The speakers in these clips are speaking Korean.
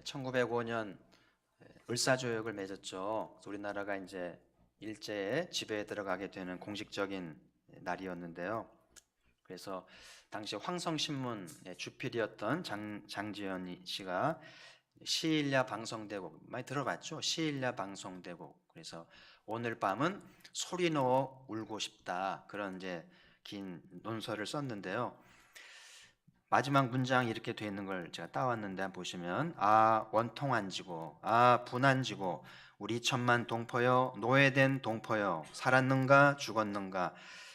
1905년 을사조약을 맺었죠. 그래서 우리나라가 이제 일제의 지배에 들어가게 되는 공식적인 날이었는데요. 그래서 당시 황성신문의 주필이었던 장지현 씨가 시일야 방성대국 많이 들어봤죠? 시일야 방성대국. 그래서 오늘 밤은 소리 넣어 울고 싶다, 그런 이제 긴 논설을 썼는데요. 마지막 문장이 이렇게 돼 있는 걸 제가 따왔는데 한번 보시면, 아 원통 안 지고, 아 분안 지고, 우리 천만 동포여, 노예된 동포여, 살았는가 죽었는가,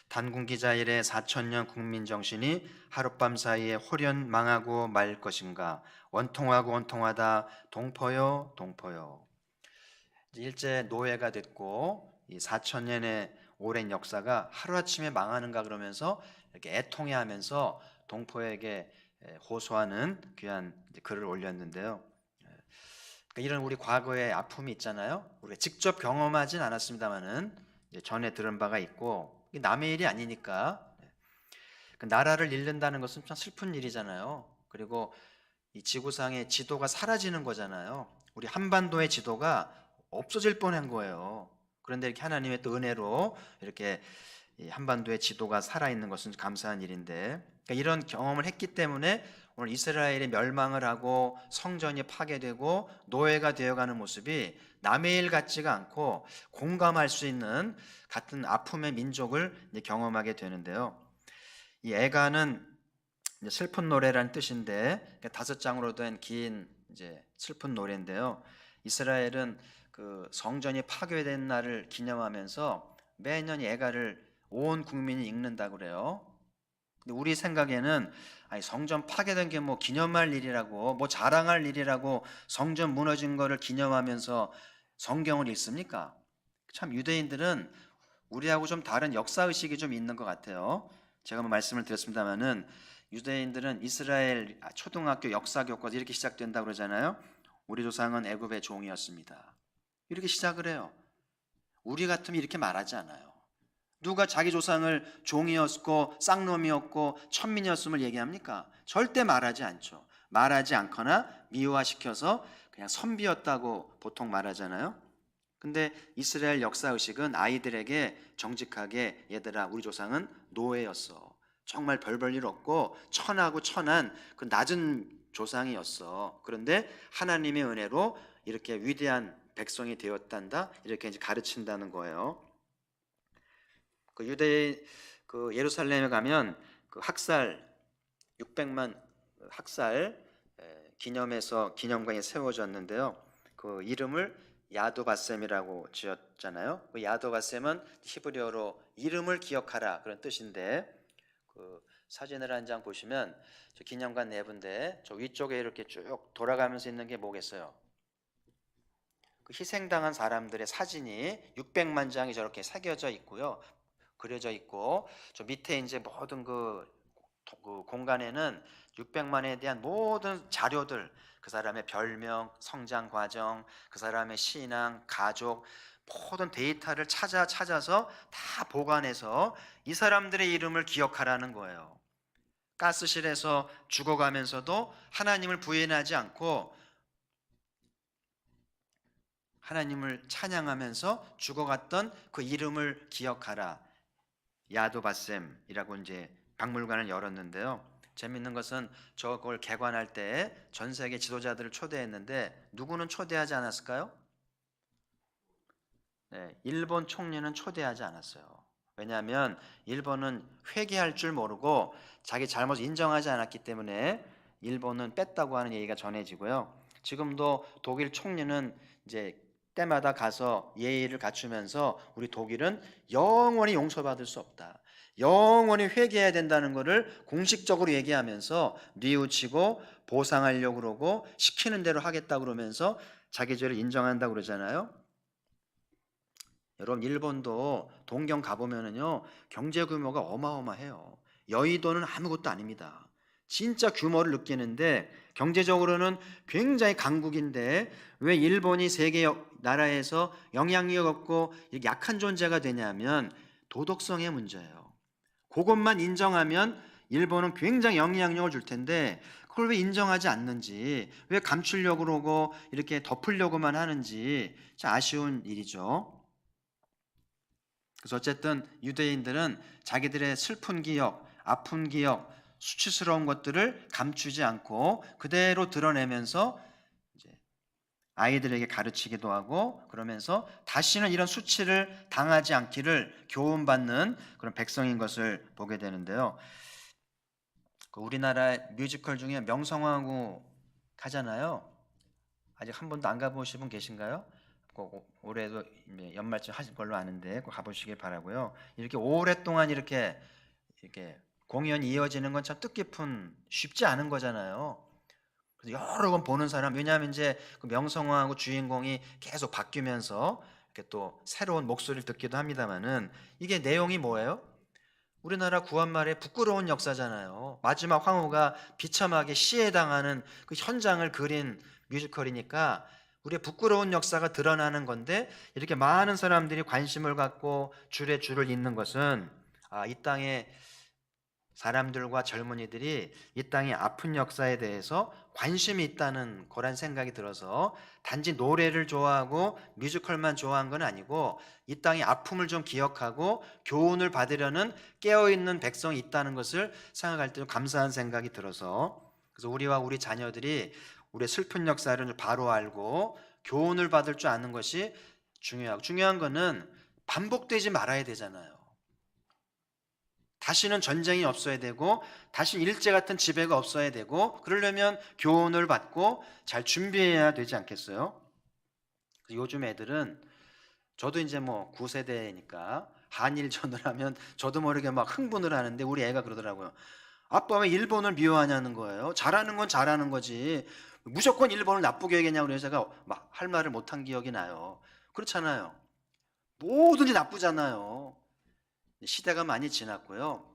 단군기자 이래 4천년 국민정신이 하룻밤 사이에 홀연 망하고 말 것인가, 원통하고 원통하다 동포여 동포여. 일제 노예가 됐고 이 4천년의 오랜 역사가 하루아침에 망하는가 그러면서 이렇게 애통해하면서 동포에게 호소하는 귀한 글을 올렸는데요. 그러니까 이런 우리 과거의 아픔이 있잖아요. 우리가 직접 경험하진 않았습니다만은 전에 들은 바가 있고, 남의 일이 아니니까. 그 나라를 잃는다는 것은 참 슬픈 일이잖아요. 그리고 이 지구상의 지도가 사라지는 거잖아요. 우리 한반도의 지도가 없어질 뻔한 거예요. 그런데 이렇게 하나님의 또 은혜로 이렇게 이 한반도의 지도가 살아있는 것은 감사한 일인데, 그러니까 이런 경험을 했기 때문에 오늘 이스라엘이 멸망을 하고 성전이 파괴되고 노예가 되어가는 모습이 남의 일 같지가 않고 공감할 수 있는 같은 아픔의 민족을 경험하게 되는데요. 이 애가는 슬픈 노래라는 뜻인데 5장으로 된 긴 이제 슬픈 노래인데요. 이스라엘은 그 성전이 파괴된 날을 기념하면서 매년 이 애가를 온 국민이 읽는다고 그래요. 근데 우리 생각에는 아니, 성전 파괴된 게 뭐 기념할 일이라고, 뭐 자랑할 일이라고 성전 무너진 거를 기념하면서 성경을 읽습니까? 참 유대인들은 우리하고 좀 다른 역사 의식이 좀 있는 것 같아요. 제가 한번 말씀을 드렸습니다만은 유대인들은 이스라엘 초등학교 역사 교과서 이렇게 시작된다고 그러잖아요. 우리 조상은 애굽의 종이었습니다. 이렇게 시작을 해요. 우리 같으면 이렇게 말하지 않아요. 누가 자기 조상을 종이었고 쌍놈이었고 천민이었음을 얘기합니까? 절대 말하지 않죠. 말하지 않거나 미화시켜서 그냥 선비였다고 보통 말하잖아요. 근데 이스라엘 역사의식은 아이들에게 정직하게, 얘들아 우리 조상은 노예였어, 정말 별 볼 일 없고 천하고 천한 그 낮은 조상이었어, 그런데 하나님의 은혜로 이렇게 위대한 백성이 되었단다, 이렇게 이제 가르친다는 거예요. 그 유대 그 예루살렘에 가면 그 학살 600만 학살 기념해서 기념관이 세워졌는데요. 그 이름을 야도바셈이라고 지었잖아요. 그 야도바셈은 히브리어로 이름을 기억하라 그런 뜻인데, 그 사진을 한 장 보시면 저 기념관 내부인데 저 위쪽에 이렇게 쭉 돌아가면서 있는 게 뭐겠어요? 그 희생당한 사람들의 사진이 600만 장이 저렇게 새겨져 있고요. 그려져 있고, 저 밑에 이제 모든 그 공간에는 600만에 대한 모든 자료들, 그 사람의 별명, 성장 과정, 그 사람의 신앙, 가족, 모든 데이터를 찾아서 다 보관해서 이 사람들의 이름을 기억하라는 거예요. 가스실에서 죽어가면서도 하나님을 부인하지 않고 하나님을 찬양하면서 죽어갔던 그 이름을 기억하라. 야도바셈이라고 이제 박물관을 열었는데요. 재밌는 것은 저걸 개관할 때 전 세계 지도자들을 초대했는데 누구는 초대하지 않았을까요? 네, 일본 총리는 초대하지 않았어요. 왜냐하면 일본은 회개할 줄 모르고 자기 잘못을 인정하지 않았기 때문에 일본은 뺐다고 하는 얘기가 전해지고요. 지금도 독일 총리는 이제 때마다 가서 예의를 갖추면서 우리 독일은 영원히 용서받을 수 없다, 영원히 회개해야 된다는 것을 공식적으로 얘기하면서 뉘우치고 보상하려고 그러고 시키는 대로 하겠다고 그러면서 자기 죄를 인정한다고 그러잖아요. 여러분, 일본도 동경 가보면은요, 경제 규모가 어마어마해요. 여의도는 아무것도 아닙니다. 진짜 규모를 느끼는데 경제적으로는 굉장히 강국인데 왜 일본이 세계 나라에서 영향력 없고 약한 존재가 되냐면 도덕성의 문제예요. 그것만 인정하면 일본은 굉장히 영향력을 줄 텐데 그걸 왜 인정하지 않는지, 왜 감추려고 그러고 이렇게 덮으려고만 하는지 참 아쉬운 일이죠. 그래서 어쨌든 유대인들은 자기들의 슬픈 기억, 아픈 기억, 수치스러운 것들을 감추지 않고 그대로 드러내면서 이제 아이들에게 가르치기도 하고, 그러면서 다시는 이런 수치를 당하지 않기를 교훈받는 그런 백성인 것을 보게 되는데요. 우리나라 뮤지컬 중에 명성황후 가잖아요. 아직 한 번도 안 가보신 분 계신가요? 꼭 올해도 연말쯤 하실 걸로 아는데 꼭 가보시길 바라고요. 이렇게 오랫동안 이렇게 공연이 이어지는 건 참 뜻깊은, 쉽지 않은 거잖아요. 그래서 여러 번 보는 사람, 왜냐하면 이제 그 명성황후 주인공이 계속 바뀌면서 이렇게 또 새로운 목소리를 듣기도 합니다만은, 이게 내용이 뭐예요? 우리나라 구한말의 부끄러운 역사잖아요. 마지막 황후가 비참하게 시해당하는 그 현장을 그린 뮤지컬이니까 우리의 부끄러운 역사가 드러나는 건데, 이렇게 많은 사람들이 관심을 갖고 줄에 줄을 잇는 것은 이 땅에 사람들과 젊은이들이 이 땅의 아픈 역사에 대해서 관심이 있다는 거란 생각이 들어서, 단지 노래를 좋아하고 뮤지컬만 좋아한 건 아니고 이 땅의 아픔을 좀 기억하고 교훈을 받으려는 깨어있는 백성이 있다는 것을 생각할 때 좀 감사한 생각이 들어서, 그래서 우리와 우리 자녀들이 우리의 슬픈 역사를 바로 알고 교훈을 받을 줄 아는 것이 중요하고, 중요한 거는 반복되지 말아야 되잖아요. 다시는 전쟁이 없어야 되고 다시 일제 같은 지배가 없어야 되고, 그러려면 교훈을 받고 잘 준비해야 되지 않겠어요? 요즘 애들은, 저도 이제 뭐 9세대니까 한일전을 하면 저도 모르게 막 흥분을 하는데, 우리 애가 그러더라고요. 아빠 왜 일본을 미워하냐는 거예요. 잘하는 건 잘하는 거지, 무조건 일본을 나쁘게 얘기하냐고. 그래서 제가 막 할 말을 못한 기억이 나요. 그렇잖아요. 뭐든지 나쁘잖아요. 시대가 많이 지났고요.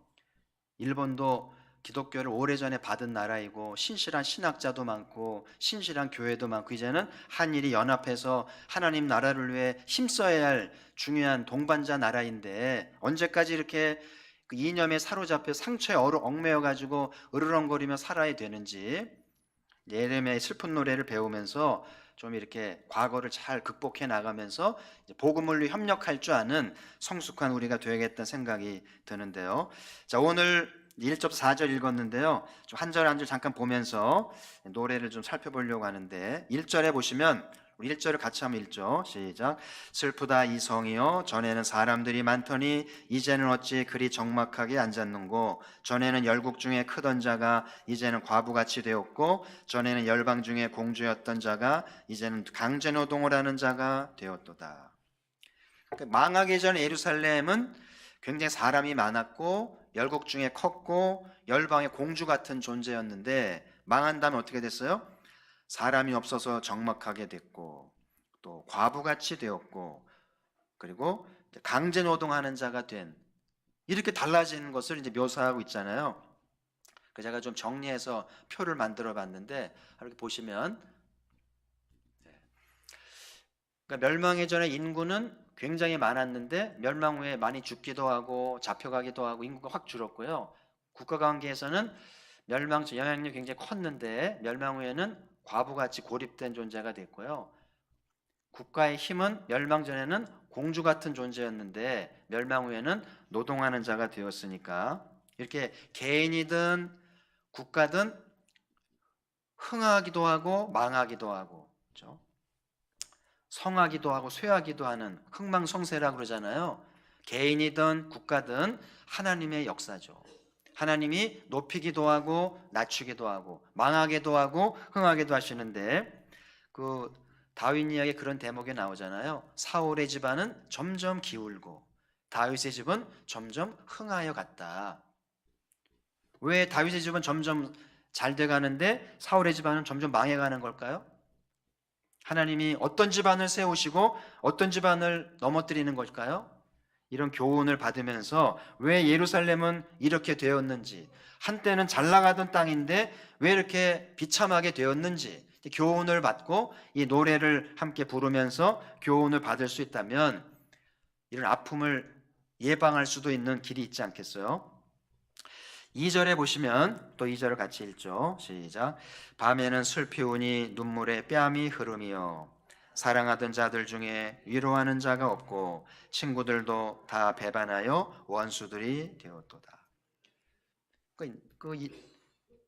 일본도 기독교를 오래전에 받은 나라이고 신실한 신학자도 많고 신실한 교회도 많고, 이제는 한일이 연합해서 하나님 나라를 위해 힘써야 할 중요한 동반자 나라인데, 언제까지 이렇게 그 이념에 사로잡혀 상처에 얽매여 가지고 으르렁거리며 살아야 되는지, 예레미야의 슬픈 노래를 배우면서 좀 이렇게 과거를 잘 극복해 나가면서 이제 복음을 위해 협력할 줄 아는 성숙한 우리가 되야겠다는 생각이 드는데요. 자, 오늘 1절 4절 읽었는데요. 좀 한 절 한 절 잠깐 보면서 노래를 좀 살펴보려고 하는데, 1절에 보시면 우리 1절을 같이 한번 읽죠. 시작. 슬프다 이 성이여, 전에는 사람들이 많더니 이제는 어찌 그리 적막하게 앉았는고. 전에는 열국 중에 크던 자가 이제는 과부같이 되었고, 전에는 열방 중에 공주였던 자가 이제는 강제노동을 하는 자가 되었도다. 그러니까 망하기 전 예루살렘은 굉장히 사람이 많았고 열국 중에 컸고 열방의 공주 같은 존재였는데, 망한 다음에 어떻게 됐어요? 사람이 없어서 적막하게 됐고, 또 과부같이 되었고, 그리고 강제 노동하는 자가 된, 이렇게 달라지는 것을 이제 묘사하고 있잖아요. 제가 좀 정리해서 표를 만들어 봤는데, 이렇게 보시면, 그러니까 멸망의 전에 인구는 굉장히 많았는데 멸망 후에 많이 죽기도 하고 잡혀가기도 하고 인구가 확 줄었고요. 국가 관계에서는 멸망 전 영향력이 굉장히 컸는데 멸망 후에는 과부같이 고립된 존재가 됐고요. 국가의 힘은 멸망 전에는 공주 같은 존재였는데 멸망 후에는 노동하는 자가 되었으니까, 이렇게 개인이든 국가든 흥하기도 하고 망하기도 하고, 그렇죠? 성하기도 하고 쇠하기도 하는 흥망성쇠라고 그러잖아요. 개인이든 국가든 하나님의 역사죠. 하나님이 높이기도 하고 낮추기도 하고 망하기도 하고 흥하기도 하시는데, 그 다윗 이야기에 그런 대목이 나오잖아요. 사울의 집안은 점점 기울고 다윗의 집은 점점 흥하여 갔다. 왜 다윗의 집은 점점 잘 돼가는데 사울의 집안은 점점 망해가는 걸까요? 하나님이 어떤 집안을 세우시고 어떤 집안을 넘어뜨리는 걸까요? 이런 교훈을 받으면서 왜 예루살렘은 이렇게 되었는지, 한때는 잘 나가던 땅인데 왜 이렇게 비참하게 되었는지 교훈을 받고 이 노래를 함께 부르면서 교훈을 받을 수 있다면 이런 아픔을 예방할 수도 있는 길이 있지 않겠어요? 2절에 보시면 또 2절을 같이 읽죠. 시작. 밤에는 슬피 우니 눈물에 뺨이 흐르며 사랑하던 자들 중에 위로하는 자가 없고 친구들도 다 배반하여 원수들이 되었도다.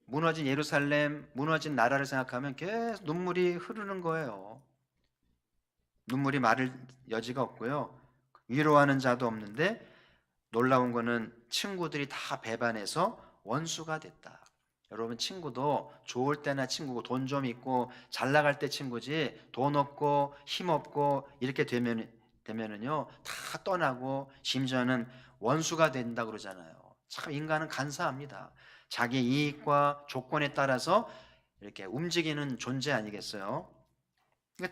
무너진 예루살렘, 무너진 나라를 생각하면 계속 눈물이 흐르는 거예요. 눈물이 마를 여지가 없고요. 위로하는 자도 없는데 놀라운 거는 친구들이 다 배반해서 원수가 됐다. 여러분, 친구도 좋을 때나 친구고 돈 좀 있고 잘 나갈 때 친구지, 돈 없고 힘 없고 이렇게 되면은요 다 떠나고 심지어는 원수가 된다 그러잖아요. 참 인간은 간사합니다. 자기 이익과 조건에 따라서 이렇게 움직이는 존재 아니겠어요?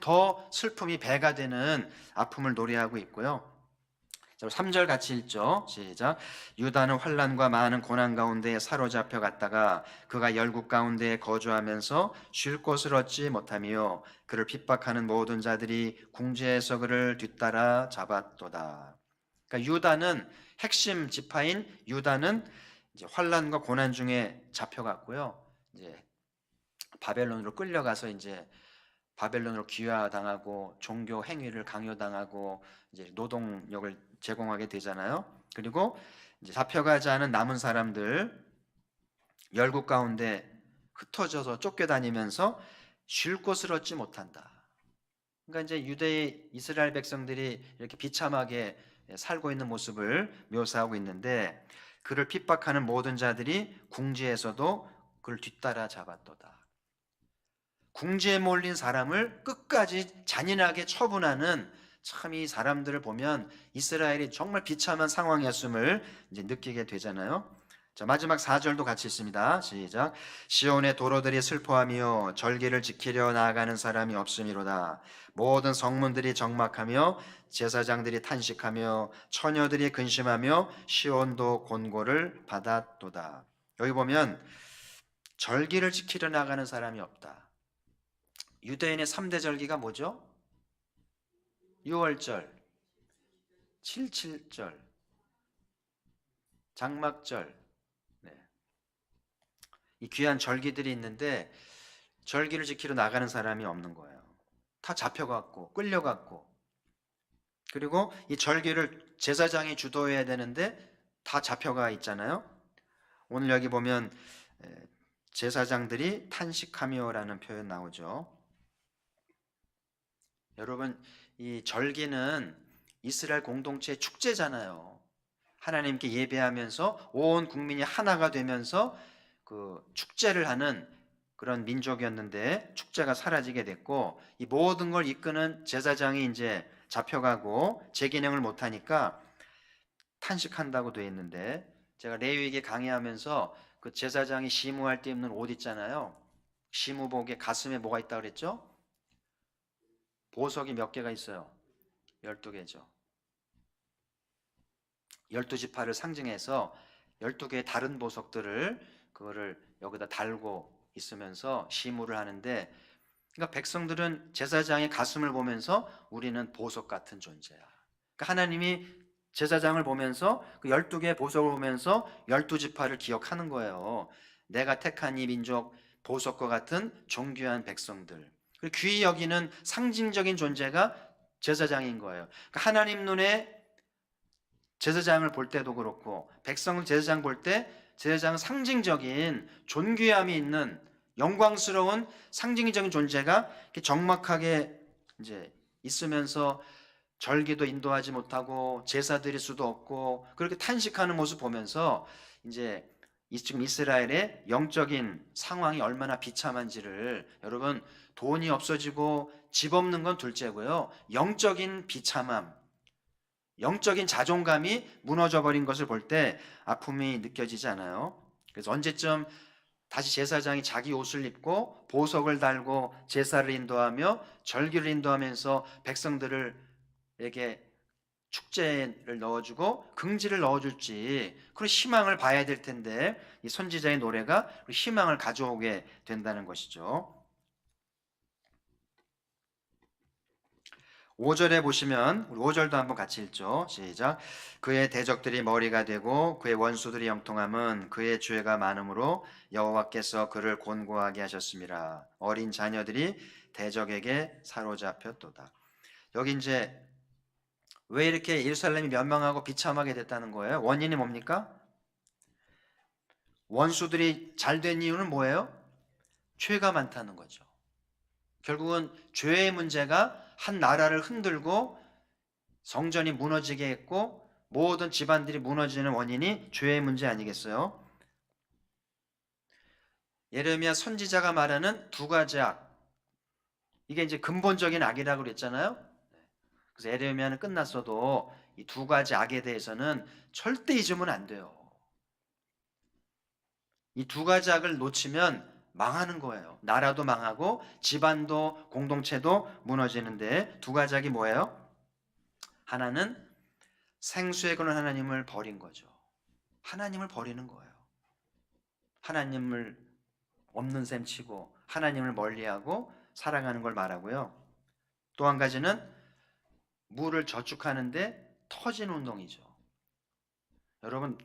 더 슬픔이 배가 되는 아픔을 노래하고 있고요. 3절 같이 읽죠. 시작. 유다는 환난과 많은 고난 가운데 사로잡혀 갔다가 그가 열국 가운데 거주하면서 쉴 곳을 얻지 못하며 그를 핍박하는 모든 자들이 궁지에서 그를 뒤따라 잡았도다. 그러니까 유다는, 핵심 지파인 유다는 이제 환난과 고난 중에 잡혀갔고요. 이제 바벨론으로 끌려가서 이제 바벨론으로 귀화당하고 종교 행위를 강요당하고 이제 노동력을 제공하게 되잖아요. 그리고 이제 잡혀가지 않은 남은 사람들 열국 가운데 흩어져서 쫓겨다니면서 쉴 곳을 얻지 못한다. 그러니까 이제 유대의 이스라엘 백성들이 이렇게 비참하게 살고 있는 모습을 묘사하고 있는데, 그를 핍박하는 모든 자들이 궁지에서도 그를 뒤따라 잡았도다. 궁지에 몰린 사람을 끝까지 잔인하게 처분하는, 참 이 사람들을 보면 이스라엘이 정말 비참한 상황이었음을 이제 느끼게 되잖아요. 자, 마지막 4절도 같이 있습니다. 시작. 시온의 도로들이 슬퍼하며 절기를 지키려 나아가는 사람이 없음이로다. 모든 성문들이 적막하며 제사장들이 탄식하며 처녀들이 근심하며 시온도 곤고를 받았도다. 여기 보면 절기를 지키려 나가는 사람이 없다. 유대인의 3대 절기가 뭐죠? 6월절, 7.7절, 장막절. 네. 이 귀한 절기들이 있는데 절기를 지키러 나가는 사람이 없는 거예요. 다 잡혀갔고 끌려갔고, 그리고 이 절기를 제사장이 주도해야 되는데 다 잡혀가 있잖아요. 오늘 여기 보면 제사장들이 탄식하며라는 표현 나오죠. 여러분, 이 절기는 이스라엘 공동체의 축제잖아요. 하나님께 예배하면서 온 국민이 하나가 되면서 그 축제를 하는 그런 민족이었는데 축제가 사라지게 됐고, 이 모든 걸 이끄는 제사장이 이제 잡혀가고 제 기능을 못하니까 탄식한다고 돼 있는데, 제가 레위기에 강의하면서 그 제사장이 시무할 때 입는 옷 있잖아요. 시무복에 가슴에 뭐가 있다고 그랬죠? 보석이 몇 개가 있어요? 12개죠. 12지파를 상징해서 12개의 다른 보석들을 그거를 여기다 달고 있으면서 시무를 하는데, 그러니까 백성들은 제사장의 가슴을 보면서 우리는 보석 같은 존재야. 그러니까 하나님이 제사장을 보면서 그 12개의 보석을 보면서 12지파를 기억하는 거예요. 내가 택한 이 민족, 보석과 같은 존귀한 백성들. 그리고 귀히 여기는 상징적인 존재가 제사장인 거예요. 그러니까 하나님 눈에 제사장을 볼 때도 그렇고 백성을 제사장 볼 때 제사장은 상징적인 존귀함이 있는 영광스러운 상징적인 존재가 이렇게 적막하게 이제 있으면서 절기도 인도하지 못하고 제사 드릴 수도 없고 그렇게 탄식하는 모습 보면서 이제 지금 이스라엘의 영적인 상황이 얼마나 비참한지를, 여러분, 돈이 없어지고 집 없는 건 둘째고요, 영적인 비참함, 영적인 자존감이 무너져 버린 것을 볼 때 아픔이 느껴지지 않아요? 그래서 언제쯤 다시 제사장이 자기 옷을 입고 보석을 달고 제사를 인도하며 절기를 인도하면서 백성들에게 축제를 넣어주고 긍지를 넣어줄지, 그런 희망을 봐야 될 텐데 이 선지자의 노래가 희망을 가져오게 된다는 것이죠. 5절에 보시면 우리 5절도 한번 같이 읽죠. 시작. 그의 대적들이 머리가 되고 그의 원수들이 영통함은 그의 죄가 많음으로 여호와께서 그를 곤고하게 하셨습니다. 어린 자녀들이 대적에게 사로잡혔도다. 여기 이제 왜 이렇게 예루살렘이 멸망하고 비참하게 됐다는 거예요? 원인이 뭡니까? 원수들이 잘 된 이유는 뭐예요? 죄가 많다는 거죠. 결국은 죄의 문제가 한 나라를 흔들고 성전이 무너지게 했고 모든 집안들이 무너지는 원인이 죄의 문제 아니겠어요? 예레미야 선지자가 말하는 두 가지 악, 이게 이제 근본적인 악이라고 그랬잖아요. 그래서 예레미야는 끝났어도 이 두 가지 악에 대해서는 절대 잊으면 안 돼요. 이 두 가지 악을 놓치면 망하는 거예요. 나라도 망하고 집안도 공동체도 무너지는데, 두 가지 악이 뭐예요? 하나는 생수의 근원 하나님을 버린 거죠. 하나님을 버리는 거예요. 하나님을 없는 셈 치고 하나님을 멀리하고 살아가는 걸 말하고요. 또 한 가지는 물을 저축하는데 터진 운동이죠. 여러분,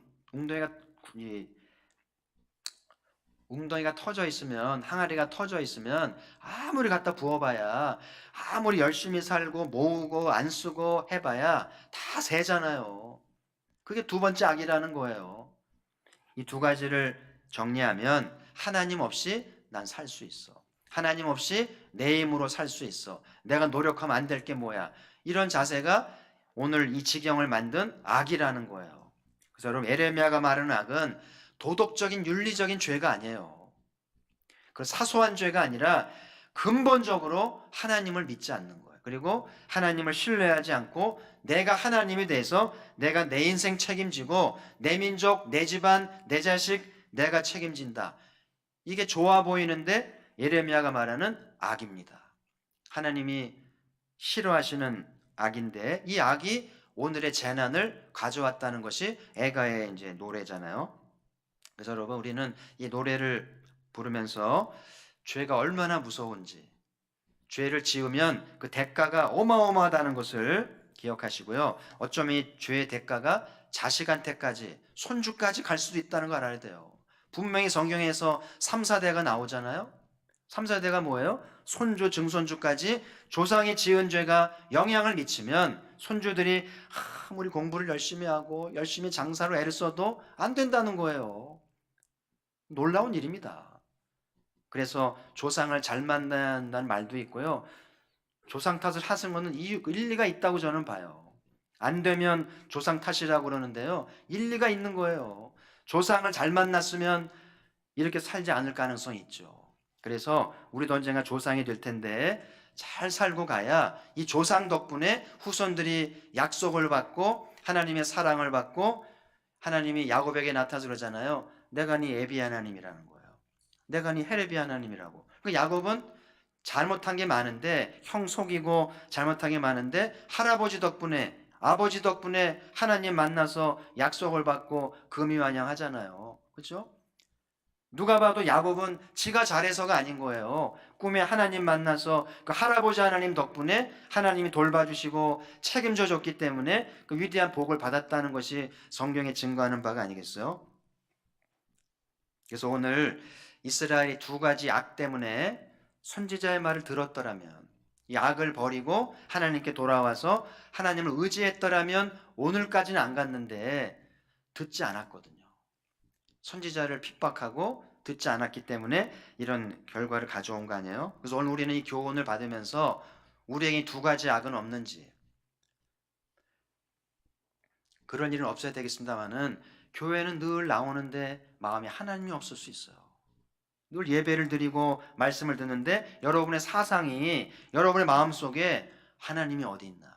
웅덩이가 터져 있으면, 항아리가 터져 있으면 아무리 갖다 부어봐야, 아무리 열심히 살고 모으고 안 쓰고 해봐야 다 새잖아요. 그게 두 번째 악이라는 거예요. 이 두 가지를 정리하면 하나님 없이 난 살 수 있어. 하나님 없이 내 힘으로 살 수 있어. 내가 노력하면 안 될 게 뭐야. 이런 자세가 오늘 이 지경을 만든 악이라는 거예요. 그래서 여러분, 에레미야가 말하는 악은 도덕적인 윤리적인 죄가 아니에요. 그 사소한 죄가 아니라 근본적으로 하나님을 믿지 않는 거예요. 그리고 하나님을 신뢰하지 않고 내가 하나님에 대해서 내가 내 인생 책임지고 내 민족, 내 집안, 내 자식 내가 책임진다. 이게 좋아 보이는데 예레미야가 말하는 악입니다. 하나님이 싫어하시는 악인데, 이 악이 오늘의 재난을 가져왔다는 것이 애가의 이제 노래잖아요. 그래서 여러분, 우리는 이 노래를 부르면서 죄가 얼마나 무서운지, 죄를 지으면 그 대가가 어마어마하다는 것을 기억하시고요. 어쩌면 이 죄의 대가가 자식한테까지, 손주까지 갈 수도 있다는 걸 알아야 돼요. 분명히 성경에서 3, 4대가 나오잖아요. 3, 4대가 뭐예요? 손주, 증손주까지 조상이 지은 죄가 영향을 미치면 손주들이 아무리 공부를 열심히 하고 열심히 장사로 애를 써도 안 된다는 거예요. 놀라운 일입니다. 그래서 조상을 잘 만나야 한다는 말도 있고요. 조상 탓을 하는 것은 일리가 있다고 저는 봐요. 안 되면 조상 탓이라고 그러는데요. 일리가 있는 거예요. 조상을 잘 만났으면 이렇게 살지 않을 가능성이 있죠. 그래서 우리도 언젠가 조상이 될 텐데 잘 살고 가야 이 조상 덕분에 후손들이 약속을 받고 하나님의 사랑을 받고, 하나님이 야곱에게 나타나서 그러잖아요. 내가 네 애비 하나님이라는 거예요. 내가 네 헬비 하나님이라고. 그 야곱은 잘못한 게 많은데, 형 속이고 잘못한 게 많은데 할아버지 덕분에, 아버지 덕분에 하나님 만나서 약속을 받고 금이환영하잖아요. 그렇죠? 누가 봐도 야곱은 지가 잘해서가 아닌 거예요. 꿈에 하나님 만나서 그 할아버지 하나님 덕분에 하나님이 돌봐주시고 책임져 줬기 때문에 그 위대한 복을 받았다는 것이 성경에 증거하는 바가 아니겠어요? 그래서 오늘 이스라엘이 두 가지 악 때문에 선지자의 말을 들었더라면, 이 악을 버리고 하나님께 돌아와서 하나님을 의지했더라면 오늘까지는 안 갔는데 듣지 않았거든요. 선지자를 핍박하고 듣지 않았기 때문에 이런 결과를 가져온 거 아니에요? 그래서 오늘 우리는 이 교훈을 받으면서 우리에게 두 가지 악은 없는지, 그런 일은 없어야 되겠습니다만은 교회는 늘 나오는데 마음에 하나님이 없을 수 있어요. 늘 예배를 드리고 말씀을 듣는데 여러분의 사상이, 여러분의 마음속에 하나님이 어디 있나,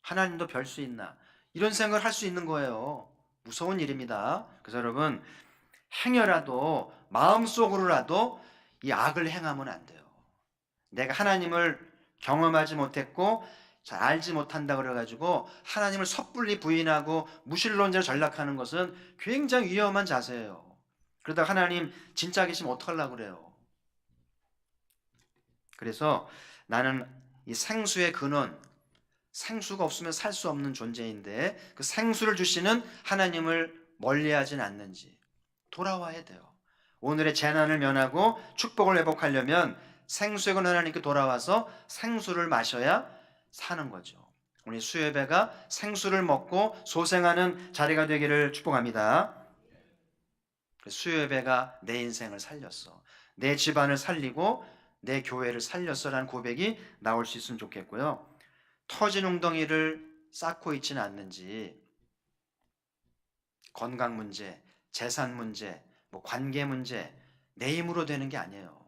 하나님도 별 수 있나, 이런 생각을 할 수 있는 거예요. 무서운 일입니다. 그래서 여러분, 행여라도 마음속으로라도 이 악을 행하면 안 돼요. 내가 하나님을 경험하지 못했고 잘 알지 못한다 그래가지고 하나님을 섣불리 부인하고 무신론자로 전락하는 것은 굉장히 위험한 자세예요. 그러다 하나님 진짜 계시면 어떡하려고 그래요. 그래서 나는 이 생수의 근원, 생수가 없으면 살 수 없는 존재인데 그 생수를 주시는 하나님을 멀리하진 않는지 돌아와야 돼요. 오늘의 재난을 면하고 축복을 회복하려면 생수의 근 하나님께 돌아와서 생수를 마셔야 사는 거죠. 우리 수예배가 생수를 먹고 소생하는 자리가 되기를 축복합니다. 수예배가 내 인생을 살렸어, 내 집안을 살리고 내 교회를 살렸어라는 고백이 나올 수 있으면 좋겠고요. 터진 웅덩이를 쌓고 있지는 않는지 건강 문제, 재산 문제, 관계 문제 내 힘으로 되는 게 아니에요.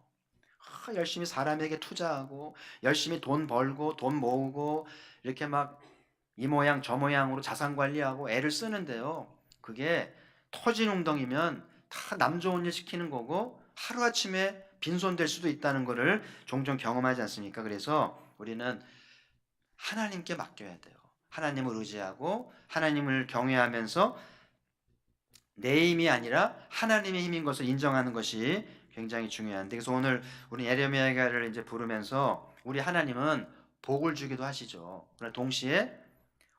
열심히 사람에게 투자하고 열심히 돈 벌고 돈 모으고 이렇게 막 이 모양 저 모양으로 자산 관리하고 애를 쓰는데요. 그게 터진 웅덩이면 다 남 좋은 일 시키는 거고 하루아침에 빈손될 수도 있다는 것을 종종 경험하지 않습니까? 그래서 우리는 하나님께 맡겨야 돼요. 하나님을 의지하고 하나님을 경외하면서 내 힘이 아니라 하나님의 힘인 것을 인정하는 것이 굉장히 중요한데, 그래서 오늘 우리 에레미야를 이제 부르면서 우리 하나님은 복을 주기도 하시죠. 그러나 동시에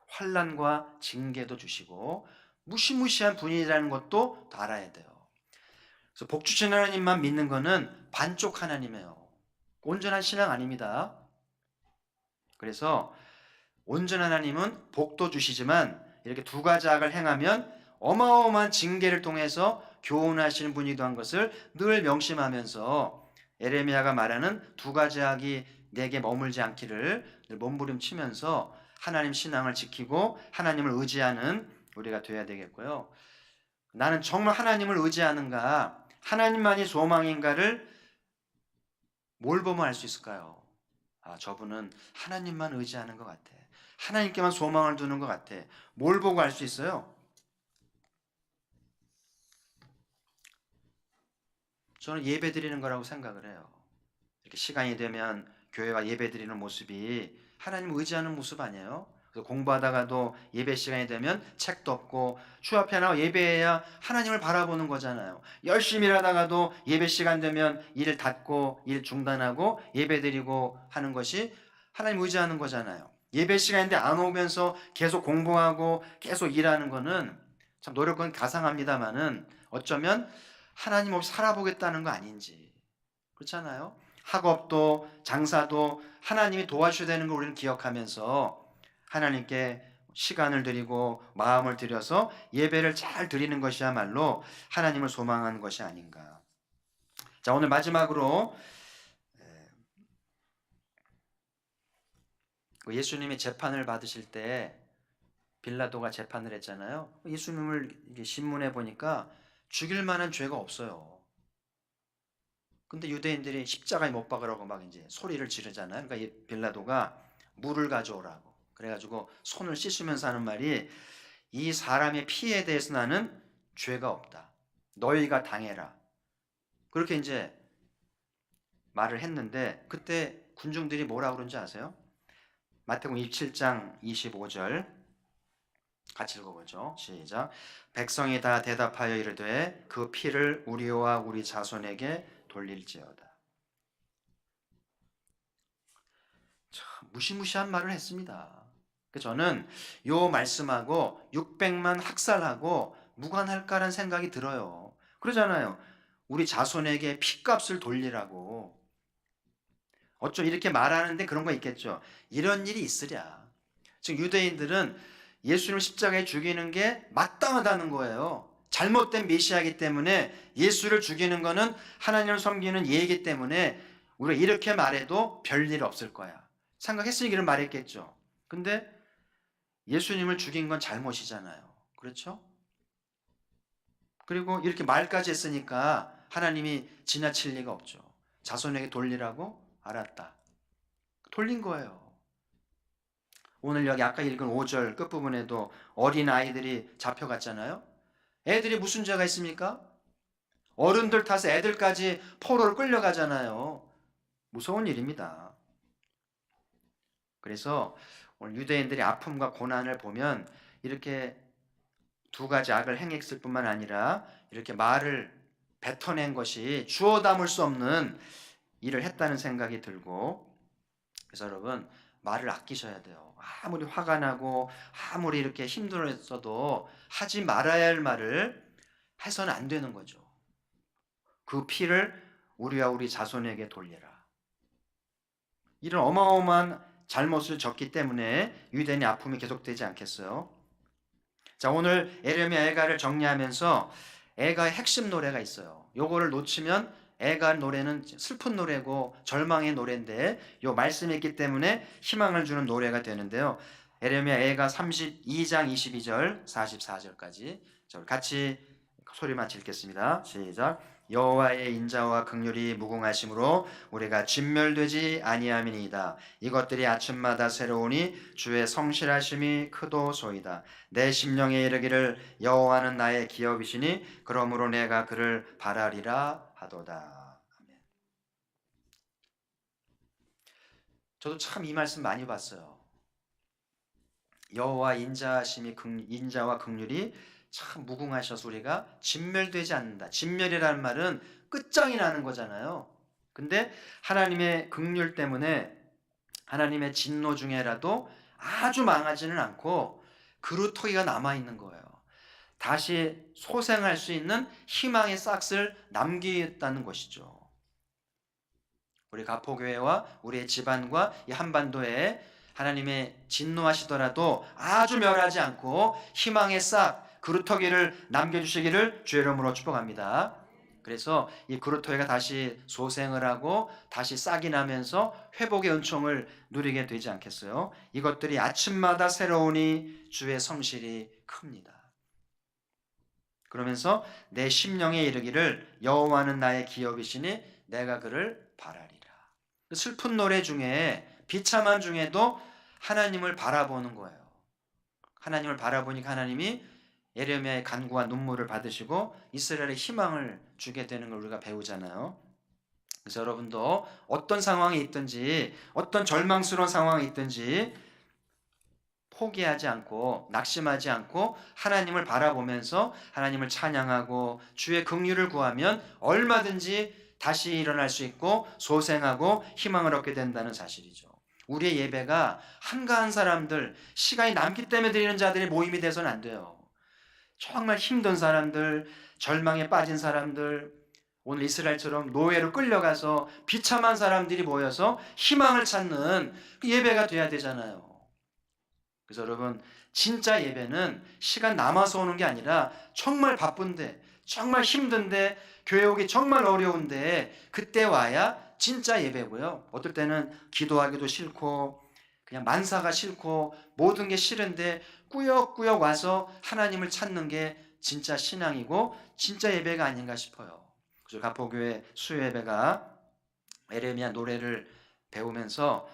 환난과 징계도 주시고 무시무시한 분이라는 것도 알아야 돼요. 그래서 복 주신 하나님만 믿는 거는 반쪽 하나님이에요. 온전한 신앙 아닙니다. 그래서 온전한 하나님은 복도 주시지만 이렇게 두 가지 악을 행하면 어마어마한 징계를 통해서 교훈하시는 분이기도 한 것을 늘 명심하면서 에레미야가 말하는 두 가지 악이 내게 머물지 않기를 늘 몸부림치면서 하나님 신앙을 지키고 하나님을 의지하는 우리가 되어야 되겠고요. 나는 정말 하나님을 의지하는가, 하나님만이 소망인가를 뭘 보면 알 수 있을까요? 저분은 하나님만 의지하는 것 같아, 하나님께만 소망을 두는 것 같아. 뭘 보고 알 수 있어요? 저는 예배 드리는 거라고 생각을 해요. 이렇게 시간이 되면 교회가 예배 드리는 모습이 하나님 의지하는 모습 아니에요? 그래서 공부하다가도 예배 시간이 되면 책도 없고 주 앞에 나와 예배해야 하나님을 바라보는 거잖아요. 열심히 일하다가도 예배 시간 되면 일 닫고 일 중단하고 예배 드리고 하는 것이 하나님 의지하는 거잖아요. 예배 시간인데 안 오면서 계속 공부하고 계속 일하는 거는 참 노력은 가상합니다만은 어쩌면 하나님 없이 살아보겠다는 거 아닌지. 그렇잖아요. 학업도 장사도 하나님이 도와주셔야 되는 걸 우리는 기억하면서 하나님께 시간을 드리고 마음을 들여서 예배를 잘 드리는 것이야말로 하나님을 소망하는 것이 아닌가. 자, 오늘 마지막으로 예수님이 재판을 받으실 때 빌라도가 재판을 했잖아요. 예수님을 신문에 보니까 죽일 만한 죄가 없어요. 근데 유대인들이 십자가에 못 박으라고 막 이제 소리를 지르잖아요. 그러니까 빌라도가 물을 가져오라고 그래가지고 손을 씻으면서 하는 말이, 이 사람의 피에 대해서 나는 죄가 없다, 너희가 당해라, 그렇게 이제 말을 했는데 그때 군중들이 뭐라 그런지 아세요? 마태복음 27장 25절 같이 읽어보죠. 시작. 백성이 다 대답하여 이르되 그 피를 우리와 우리 자손에게 돌릴지어다. 참 무시무시한 말을 했습니다. 저는 이 말씀하고 600만 학살하고 무관할까라는 생각이 들어요. 그러잖아요. 우리 자손에게 피값을 돌리라고. 어쩜 이렇게 말하는데 그런 거 있겠죠. 이런 일이 있으랴. 즉 유대인들은 예수님을 십자가에 죽이는 게 마땅하다는 거예요. 잘못된 메시아이기 때문에 예수를 죽이는 거는 하나님을 섬기는 예이기 때문에 우리가 이렇게 말해도 별일 없을 거야 생각했으니 이런 말했겠죠. 근데 예수님을 죽인 건 잘못이잖아요. 그렇죠? 그리고 이렇게 말까지 했으니까 하나님이 지나칠 리가 없죠. 자손에게 돌리라고? 알았다. 돌린 거예요. 오늘 여기 아까 읽은 5절 끝부분에도 어린아이들이 잡혀갔잖아요. 애들이 무슨 죄가 있습니까? 어른들 탓에 애들까지 포로를 끌려가잖아요. 무서운 일입니다. 그래서 오늘 유대인들의 아픔과 고난을 보면 이렇게 두 가지 악을 행했을 뿐만 아니라 이렇게 말을 뱉어낸 것이 주워 담을 수 없는 일을 했다는 생각이 들고, 그래서 여러분 말을 아끼셔야 돼요. 아무리 화가 나고 아무리 이렇게 힘들었어도 하지 말아야 할 말을 해서는 안 되는 거죠. 그 피를 우리와 우리 자손에게 돌려라. 이런 어마어마한 잘못을 졌기 때문에 유대인의 아픔이 계속되지 않겠어요? 자, 오늘 에레미야 애가를 정리하면서 애가의 핵심 노래가 있어요. 요거를 놓치면 애가 노래는 슬픈 노래고 절망의 노래인데 요 말씀이 있기 때문에 희망을 주는 노래가 되는데요. 에레미야 애가 32장 22절 44절까지 같이 소리만 읽겠습니다. 시작. 여호와의 인자와 긍휼이 무궁하심으로 우리가 진멸되지 아니함이니이다. 이것들이 아침마다 새로우니 주의 성실하심이 크도소이다. 내 심령에 이르기를 여호와는 나의 기업이시니 그러므로 내가 그를 바라리라 하도다. 아멘. 저도 참 이 말씀 많이 봤어요. 여호와 인자와 긍휼이 참 무궁하셔서 우리가 진멸되지 않는다. 진멸이라는 말은 끝장이 나는 거잖아요. 근데 하나님의 긍휼 때문에 하나님의 진노 중에라도 아주 망하지는 않고 그루터기가 남아있는 거예요. 다시 소생할 수 있는 희망의 싹을 남기겠다는 것이죠. 우리 가포교회와 우리의 집안과 이 한반도에 하나님의 진노하시더라도 아주 멸하지 않고 희망의 싹 그루터기를 남겨주시기를 주의 이름으로 축복합니다. 그래서 이 그루터기가 다시 소생을 하고 다시 싹이 나면서 회복의 은총을 누리게 되지 않겠어요? 이것들이 아침마다 새로우니 주의 성실이 큽니다. 그러면서 내 심령에 이르기를 여호와는 나의 기업이시니 내가 그를 바라리라. 슬픈 노래 중에 비참한 중에도 하나님을 바라보는 거예요. 하나님을 바라보니까 하나님이 에레미야의 간구와 눈물을 받으시고 이스라엘의 희망을 주게 되는 걸 우리가 배우잖아요. 그래서 여러분도 어떤 상황이 있든지 어떤 절망스러운 상황이 있든지 포기하지 않고 낙심하지 않고 하나님을 바라보면서 하나님을 찬양하고 주의 긍휼을 구하면 얼마든지 다시 일어날 수 있고 소생하고 희망을 얻게 된다는 사실이죠. 우리의 예배가 한가한 사람들, 시간이 남기 때문에 드리는 자들의 모임이 돼서는 안 돼요. 정말 힘든 사람들, 절망에 빠진 사람들, 오늘 이스라엘처럼 노예로 끌려가서 비참한 사람들이 모여서 희망을 찾는 그 예배가 돼야 되잖아요. 그래서 여러분, 진짜 예배는 시간 남아서 오는 게 아니라 정말 바쁜데, 정말 힘든데, 교회 오기 정말 어려운데 그때 와야 진짜 예배고요. 어떨 때는 기도하기도 싫고 그냥 만사가 싫고 모든 게 싫은데 꾸역꾸역 와서 하나님을 찾는 게 진짜 신앙이고 진짜 예배가 아닌가 싶어요. 그래서 가포교회 수요예배가 에레미야 노래를 배우면서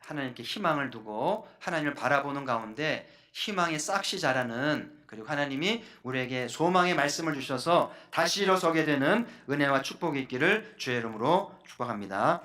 하나님께 희망을 두고 하나님을 바라보는 가운데 희망의 싹이 자라는, 그리고 하나님이 우리에게 소망의 말씀을 주셔서 다시 일어서게 되는 은혜와 축복이 있기를 주의 이름으로 축복합니다.